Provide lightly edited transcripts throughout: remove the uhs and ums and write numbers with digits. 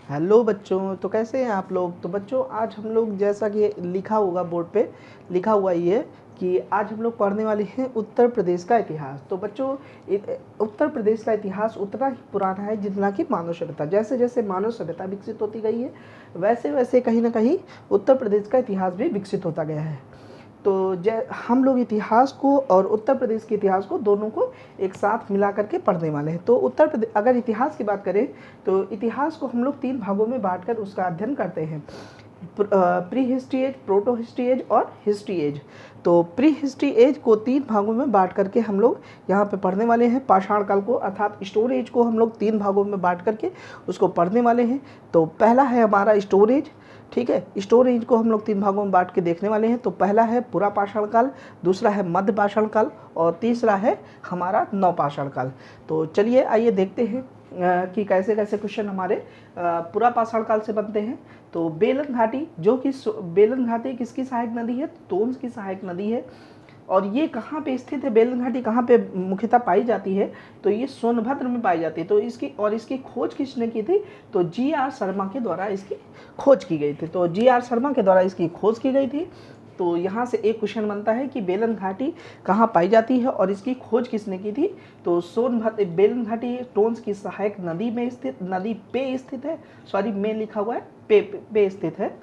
Hello बच्चों, तो कैसे हैं आप लोग। तो बच्चों आज हम लोग जैसा कि लिखा होगा बोर्ड पे लिखा हुआ ये कि आज हम लोग पढ़ने वाले हैं उत्तर प्रदेश का इतिहास। तो बच्चों उत्तर प्रदेश का इतिहास उतना ही पुराना है जितना कि मानव सभ्यता। जैसे जैसे मानव सभ्यता विकसित होती गई है वैसे वैसे कहीं ना कहीं उत्तर प्रदेश का इतिहास भी विकसित होता गया है। तो हम लोग इतिहास को और उत्तर प्रदेश के इतिहास को दोनों को एक साथ मिला करके पढ़ने वाले हैं। तो उत्तर प्रदेश अगर इतिहास की बात करें तो इतिहास को हम लोग 3 भागों में बांटकर उसका अध्ययन करते हैं। Prehistory age, protohistory age और हिस्ट्री एज। तो प्री हिस्ट्री एज को 3 भागों में बांट करके हम लोग यहाँ पे पढ़ने वाले हैं। पाषाण काल को अर्थात स्टोन एज को हम लोग 3 भागों में बांट करके उसको पढ़ने वाले हैं। तो पहला है हमारा स्टोन एज, ठीक है। स्टोन एज को हम लोग 3 भागों में बांट के देखने वाले हैं। तो पहला है पुरा पाषाण काल, दूसरा है मध्य पाषाण काल और तीसरा है हमारा नवपाषाण काल। तो चलिए आइए देखते हैं कि कैसे कैसे क्वेश्चन हमारे पुरा पाषाण काल से बनते हैं। तो बेलन घाटी, जो कि बेलन घाटी किसकी सहायक नदी है, टोन्स की सहायक नदी है। और ये कहाँ पे स्थित है, बेलन घाटी कहाँ पे मुख्यतः पाई जाती है, तो ये सोनभद्र में पाई जाती है। तो इसकी खोज किसने की थी, तो जी.आर. शर्मा के द्वारा इसकी खोज की गई थी। तो जी.आर. शर्मा के द्वारा इसकी खोज की गई थी। तो यहाँ से एक क्वेश्चन बनता है कि बेलन घाटी कहाँ पाई जाती है और इसकी खोज किसने की थी। तो सोनभद्र, बेलन घाटी टोन्स की सहायक नदी में स्थित, नदी पे स्थित है, सॉरी में लिखा हुआ है, पे स्थित है।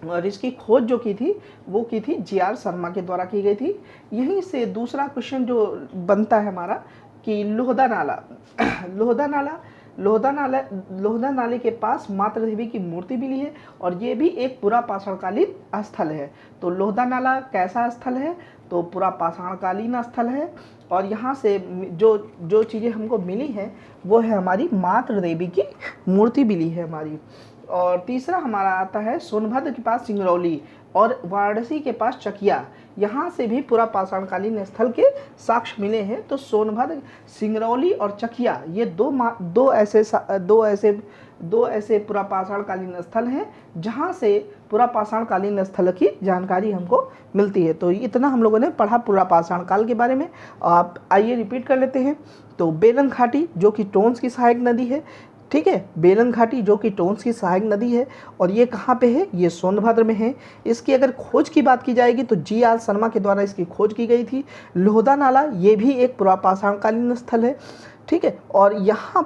और इसकी खोज जो की थी वो की थी जी.आर. शर्मा के द्वारा की गई थी। यहीं से दूसरा क्वेश्चन जो बनता है हमारा कि लोहदा नाला लोहदा नाले के पास मातृ देवी की मूर्ति मिली है और ये भी एक पुरा पाषाणकालीन स्थल है। तो लोहदा नाला कैसा स्थल है, तो पुरा पाषाणकालीन स्थल है। और यहाँ से जो जो चीज़ें हमको मिली हैं वो है हमारी मातृ देवी की मूर्ति मिली है हमारी। और तीसरा हमारा आता है सोनभद्र के पास सिंगरौली और वाराणसी के पास चकिया, यहाँ से भी पुरा पाषाणकालीन स्थल के साक्ष्य मिले हैं। तो सोनभद्र, सिंगरौली और चकिया ये दो ऐसे पुरा पाषाणकालीन स्थल हैं जहाँ से पुरा पाषाणकालीन स्थल की जानकारी हमको मिलती है। तो इतना हम लोगों ने पढ़ा पुरा पाषाण काल के बारे में। आप आइए रिपीट कर लेते हैं। तो बेलन घाटी जो कि टोन्स की सहायक नदी है, ठीक है, बेलन घाटी जो कि टोन्स की सहायक नदी है और ये कहाँ पे है, ये सोनभद्र में है। इसकी अगर खोज की बात की जाएगी तो जी.आर. शर्मा के द्वारा इसकी खोज की गई थी। लोहदा नाला ये भी एक पुरा पाषाणकालीन स्थल है, ठीक है। और यहाँ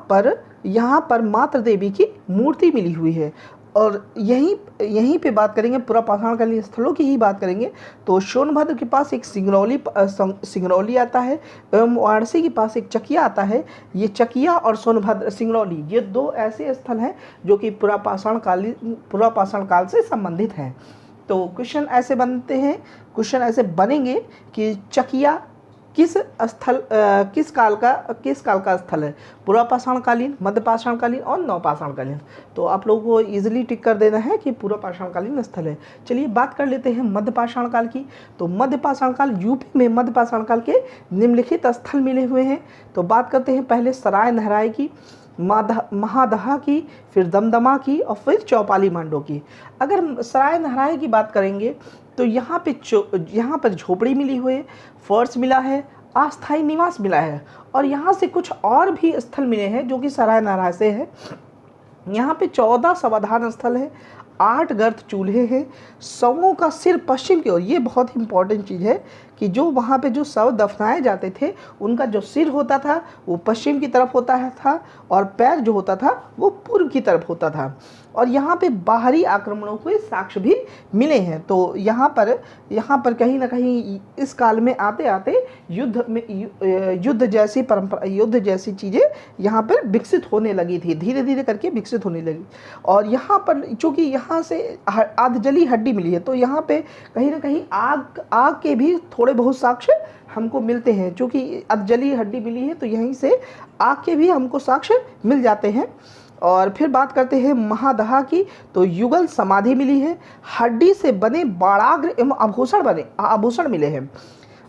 पर मातृ देवी की मूर्ति मिली हुई है। और यहीं पे बात करेंगे, पुरा पाषाणकालीन स्थलों की ही बात करेंगे तो सोनभद्र के पास एक सिंगरौली आता है एवं वाराणसी के पास एक चकिया आता है। ये चकिया और सोनभद्र, सिंगरौली ये 2 ऐसे स्थल हैं जो कि पुरा पाषाण काल से संबंधित हैं। तो क्वेश्चन ऐसे बनेंगे कि चकिया किस काल का स्थल है, पुरा पाषाणकालीन, मध्य पाषाणकालीन और नवपाषाणकालीन। तो आप लोगों को इजीली टिक कर देना है कि पूरा पाषाणकालीन स्थल है। चलिए बात कर लेते हैं मध्य पाषाण काल की। तो मध्य पाषाण काल, यूपी में मध्य पाषाण काल के निम्नलिखित स्थल मिले हुए हैं। तो बात करते हैं पहले सराय नहराए की, महादहा की, फिर दमदमा की और फिर चौपाली मांडो की। अगर सराय नहराए की बात करेंगे तो यहाँ पर झोपड़ी मिली हुई है, फर्श मिला है, अस्थायी निवास मिला है और यहाँ से कुछ और भी स्थल मिले हैं जो कि सराय नहराए से है। यहाँ पे 14 समाधान स्थल है, 8 गर्त चूल्हे हैं, शवों का सिर पश्चिम की ओर, ये बहुत ही इंपॉर्टेंट चीज़ है कि जो वहाँ पे जो शव दफनाए जाते थे उनका जो सिर होता था वो पश्चिम की तरफ होता था और पैर जो होता था वो पूर्व की तरफ होता था। और यहाँ पे बाहरी आक्रमणों के साक्ष्य भी मिले हैं। तो यहाँ पर कहीं ना कहीं इस काल में आते आते युद्ध जैसी चीज़ें यहाँ पर विकसित होने लगी थी, धीरे धीरे करके विकसित होने लगी। और यहाँ पर चूँकि यहाँ से अधजली हड्डी मिली है तो यहाँ पे कहीं ना कहीं आग के भी थोड़े बहुत साक्ष्य हमको मिलते हैं। चूँकि अधजली हड्डी मिली है तो यहीं से आग के भी हमको साक्ष्य मिल जाते हैं। और फिर बात करते हैं महादहा की। तो युगल समाधि मिली है, हड्डी से बने बाड़ाग्र एवं आभूषण मिले हैं।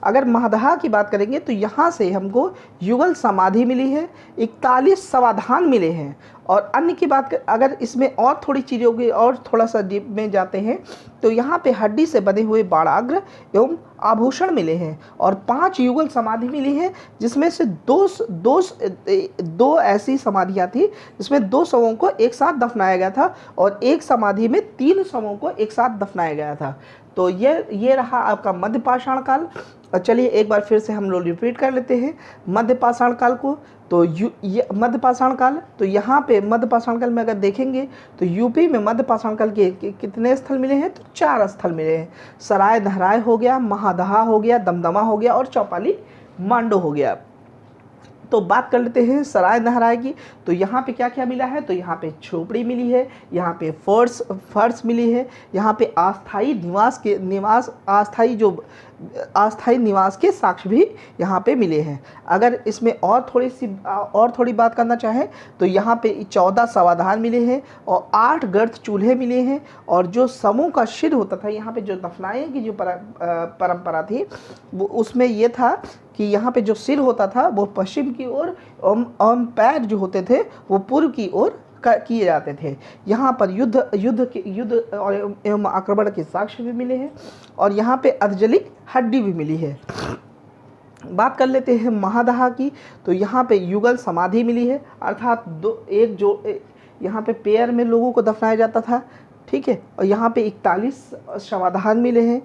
अगर महदहा की बात करेंगे तो यहाँ से हमको युगल समाधि मिली है, 41 समाधान मिले हैं। और अन्य की बात अगर इसमें और थोड़ी चीज़ों की और थोड़ा सा डीप में जाते हैं तो यहाँ पे हड्डी से बने हुए बाणाग्र एवं आभूषण मिले हैं और 5 युगल समाधि मिली है, जिसमें से दो ऐसी समाधियाँ थी जिसमें 2 शवों को एक साथ दफनाया गया था और एक समाधि में 3 शवों को एक साथ दफनाया गया था। तो ये रहा आपका मध्य पाषाण काल। चलिए एक बार फिर से हम लोग रिपीट कर लेते हैं मध्य पाषाण काल को। तो ये मध्य पाषाण काल, तो यहाँ पे मध्य पाषाण काल में अगर देखेंगे तो यूपी में मध्य पाषाण काल के कितने स्थल मिले हैं, तो 4 स्थल मिले हैं। सराय नहराय हो गया, महादहा हो गया, दमदमा हो गया और चौपाली मांडो हो गया। तो बात कर लेते हैं सराय नहराय की। तो यहाँ पे क्या क्या मिला है, तो यहाँ पे झोपड़ी मिली है, यहाँ पे फर्श मिली है, यहाँ पे अस्थाई निवास के साक्ष्य भी यहाँ पे मिले हैं। अगर इसमें और थोड़ी बात करना चाहें तो यहाँ पे 14 समाधान मिले हैं और 8 गर्त चूल्हे मिले हैं। और जो समूह का सिर होता था, यहाँ पे जो दफनाए की जो परंपरा थी वो उसमें ये था कि यहाँ पे जो सिर होता था वो पश्चिम की ओर और पैर जो होते थे वो पूर्व की ओर किए जाते थे। यहाँ पर युद्ध एवं आक्रमण के साक्ष्य भी मिले हैं और यहाँ पे अर्धजली हड्डी भी मिली है। बात कर लेते हैं महादहा की। तो यहाँ पे युगल समाधि मिली है, अर्थात यहाँ पे पेयर में लोगों को दफनाया जाता था, ठीक है। और यहाँ पे 41 समाधान मिले हैं।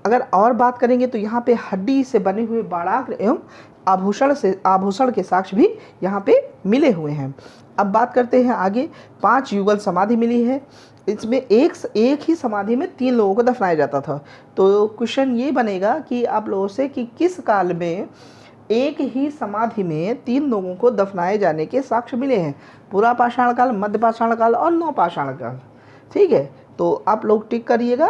अगर और बात करेंगे तो यहाँ पे हड्डी से बने हुए बाणाग्र एवं आभूषण के साक्ष्य भी यहाँ पे मिले हुए हैं। अब बात करते हैं आगे। 5 युगल समाधि मिली है, इसमें एक ही समाधि में 3 लोगों को दफनाया जाता था। तो क्वेश्चन ये बनेगा कि आप लोगों से कि किस काल में एक ही समाधि में 3 लोगों को दफनाए जाने के साक्ष्य मिले हैं। पूरा पाषाण काल, मध्य पाषाण काल और नव पाषाण काल, ठीक है। तो आप लोग टिक करिएगा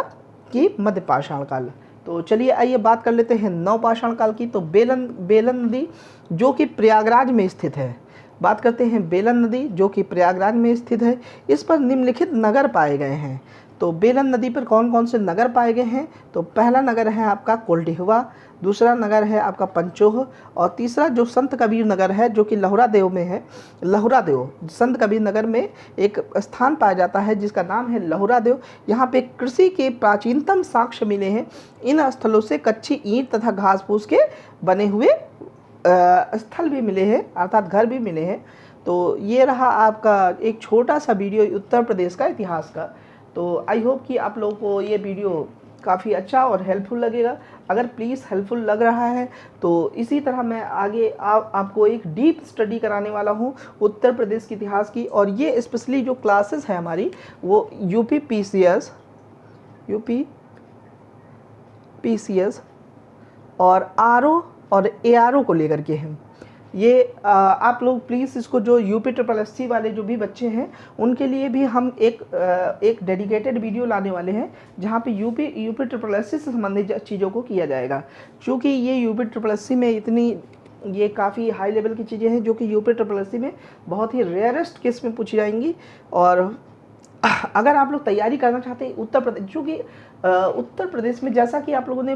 कि मध्य पाषाण काल। तो चलिए आइए बात कर लेते हैं नव पाषाण काल की। तो बेलन नदी जो कि प्रयागराज में स्थित है, बात करते हैं बेलन नदी जो कि प्रयागराज में स्थित है। इस पर निम्नलिखित नगर पाए गए हैं। तो बेलन नदी पर कौन कौन से नगर पाए गए हैं, तो पहला नगर है आपका कोल्डिहवा, दूसरा नगर है आपका पंचोह और तीसरा जो संत कबीर नगर है जो कि लहुरादेव में है। लहुरादेव संत कबीर नगर में एक स्थान पाया जाता है जिसका नाम है लहुरादेव। यहाँ पे कृषि के प्राचीनतम साक्ष्य मिले हैं। इन स्थलों से कच्ची ईंट तथा घास फूस के बने हुए स्थल भी मिले हैं, अर्थात घर भी मिले हैं। तो ये रहा आपका एक छोटा सा वीडियो उत्तर प्रदेश का इतिहास का। तो आई होप कि आप लोगों को ये वीडियो काफ़ी अच्छा और हेल्पफुल लगेगा। अगर प्लीज़ हेल्पफुल लग रहा है तो इसी तरह मैं आगे आपको एक डीप स्टडी कराने वाला हूँ उत्तर प्रदेश के इतिहास की। और ये स्पेशली जो क्लासेस है हमारी वो यूपी पीसीएस और आरओ और एआरओ को लेकर के हैं। ये आप लोग प्लीज़ इसको जो UPSSC वाले जो भी बच्चे हैं उनके लिए भी हम एक डेडिकेटेड वीडियो लाने वाले हैं जहाँ पे UPSSC से संबंधित चीज़ों को किया जाएगा। क्योंकि ये UPSSC में ये काफ़ी हाई लेवल की चीज़ें हैं जो कि UPSSC में बहुत ही रेयरेस्ट केस में पूछी जाएंगी। और अगर आप लोग तैयारी करना चाहते हैं उत्तर प्रदेश, चूँकि उत्तर प्रदेश में जैसा कि आप लोगों ने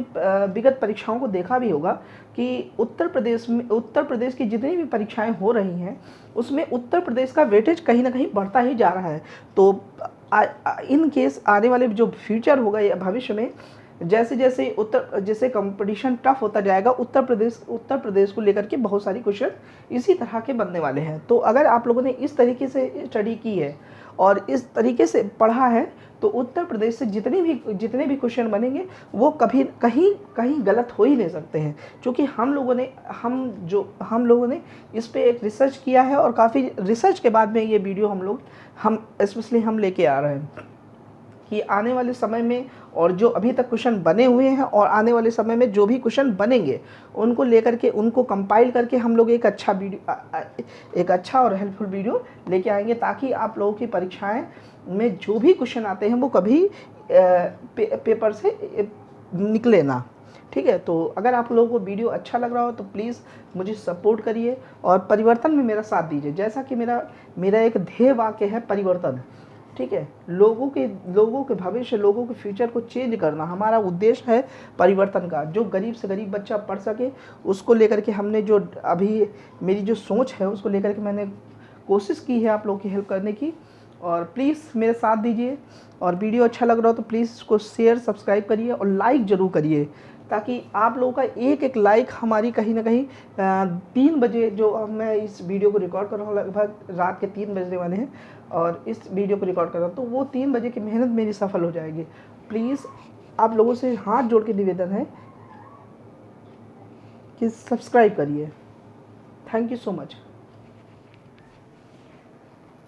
विगत परीक्षाओं को देखा भी होगा कि उत्तर प्रदेश की जितनी भी परीक्षाएं हो रही हैं उसमें उत्तर प्रदेश का वेटेज कहीं ना कहीं बढ़ता ही जा रहा है। तो इन केस आने वाले जो फ्यूचर होगा या भविष्य में जैसे कंपटीशन टफ होता जाएगा उत्तर प्रदेश को लेकर के बहुत सारी क्वेश्चन इसी तरह के बनने वाले हैं। तो अगर आप लोगों ने इस तरीके से स्टडी की है और इस तरीके से पढ़ा है तो उत्तर प्रदेश से जितने भी क्वेश्चन बनेंगे वो कहीं गलत हो ही नहीं सकते हैं। क्योंकि हम लोगों ने इस पे एक रिसर्च किया है और काफ़ी रिसर्च के बाद में ये वीडियो हम स्पेशली हम लेके आ रहे हैं कि आने वाले समय में और जो अभी तक क्वेश्चन बने हुए हैं और आने वाले समय में जो भी क्वेश्चन बनेंगे उनको लेकर के उनको कंपाइल करके हम लोग एक अच्छा और हेल्पफुल वीडियो लेके आएंगे ताकि आप लोगों की परीक्षाएं में जो भी क्वेश्चन आते हैं वो कभी पेपर से निकले ना, ठीक है। तो अगर आप लोगों को वीडियो अच्छा लग रहा हो तो प्लीज़ मुझे सपोर्ट करिए और परिवर्तन में मेरा साथ दीजिए। जैसा कि मेरा एक ध्येय वाक्य है परिवर्तन, ठीक है। लोगों के भविष्य, लोगों के फ्यूचर को चेंज करना हमारा उद्देश्य है परिवर्तन का। जो गरीब से गरीब बच्चा पढ़ सके उसको लेकर के हमने जो अभी मेरी जो सोच है उसको लेकर के मैंने कोशिश की है आप लोगों की हेल्प करने की। और प्लीज़ मेरे साथ दीजिए, और वीडियो अच्छा लग रहा हो तो प्लीज़ इसको शेयर सब्सक्राइब करिए और लाइक ज़रूर करिए, ताकि आप लोगों का एक एक लाइक हमारी कहीं ना कहीं 3 बजे जो मैं इस वीडियो को रिकॉर्ड कर रहा हूँ, लगभग रात के 3 बजने वाले हैं और इस वीडियो को रिकॉर्ड कर रहा हूँ, तो वो 3 बजे की मेहनत मेरी सफल हो जाएगी। प्लीज़ आप लोगों से हाथ जोड़ के निवेदन है कि सब्सक्राइब करिए। Thank you so much.